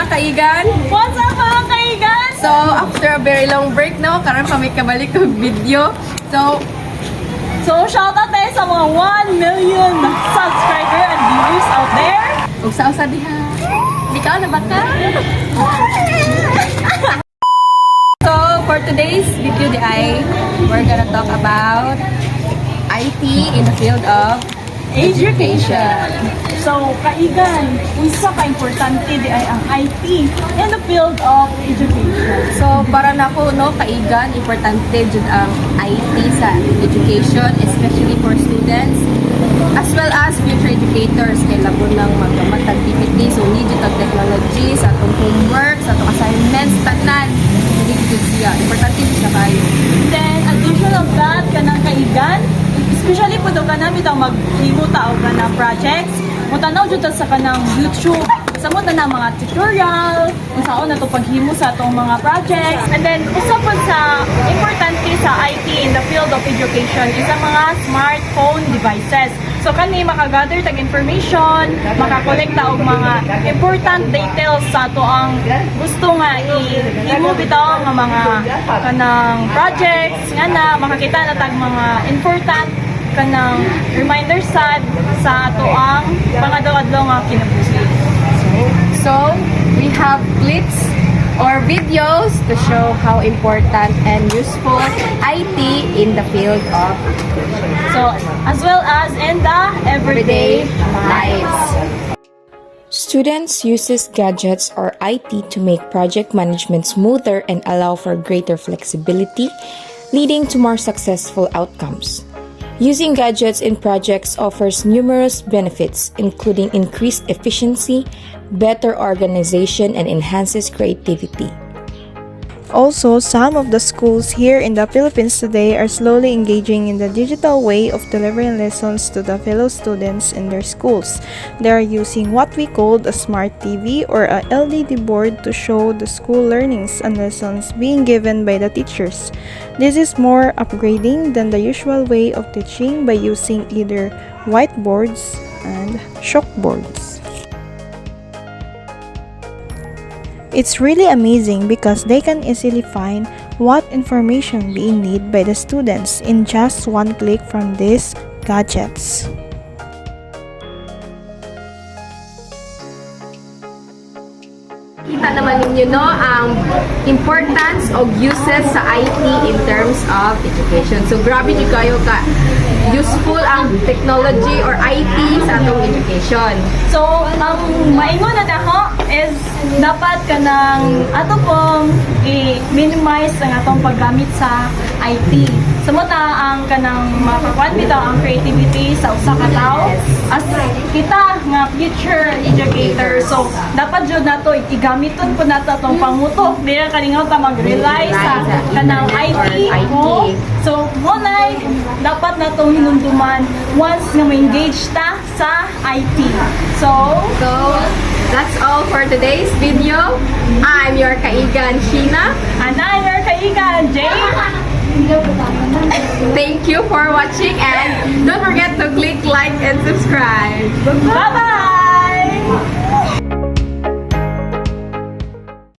mga kaigan? What's up mga kaigan? So, after a very long break, no, karon pa may kabalik kong video. So, shoutout tayo sa mga 1 million subscriber and viewers out there. Ug sa diha. Ikaw na ba ka? So, for today's video we're gonna talk about IT in the field of education. So, kaigan, isa ka importante di ay ang IT in the field of education. So, para na ko, no, kaigan, importante jud ang IT sa education, especially for students, as well as future educators. Kay labo ng magamat activities, so digital technology, sa atong homework, sa atong assignments, tanan, hindi jud siya. Importante siya kayo. Then, addition of that, kanang kaigan, especially po daw kanang bitaw maghimuta o kanang projects, mutanaw jud sa kanang YouTube, sa mo na mga tutorial, kung saan na to paghimo sa atong mga projects. And then, usa po sa importante sa IT in the field of education is ang mga smartphone devices. So, kani makagather tag information, makakolekta og mga important details sa ato ang gusto nga i-imo bitaw nga mga kanang projects nga na makakita na tag mga important kanang reminders sa ato ang pangadlaw-adlaw nga kinabuhi. So, we have clips or videos to show how important and useful IT in the field of So, as well as in the everyday lives. Students uses gadgets or IT to make project management smoother and allow for greater flexibility, leading to more successful outcomes. Using gadgets in projects offers numerous benefits, including increased efficiency, better organization, and enhances creativity. Also, some of the schools here in the Philippines today are slowly engaging in the digital way of delivering lessons to the fellow students in their schools. They are using what we call a smart TV or a LCD board to show the school learnings and lessons being given by the teachers. This is more upgrading than the usual way of teaching by using either whiteboards and chalkboards. It's really amazing because they can easily find what information being need by the students in just one click from these gadgets. Kita naman ninyo, no, ang importance of uses sa IT in terms of education. So, grabe di kayo ka useful ang technology or IT sa atong education. So, ang maingon na daho is dapat kanang ato pong i-minimize ang atong paggamit sa IT. Sumuta ang kanang makakuan bitaw ang creativity sa usa ka tawo as kita nga future educator. So, dapat jud nato igamiton po nato atong pangutok dili kaningaw ta mag-rely sa kanang IT mo. So, munay dapat natong hinumduman once nga ma-engage ta sa IT. So, that's all for today's video. I'm your kaigan, Sheena. and I'm your kaigan, Jay. Thank you for watching and don't forget to click like and subscribe. Bye-bye!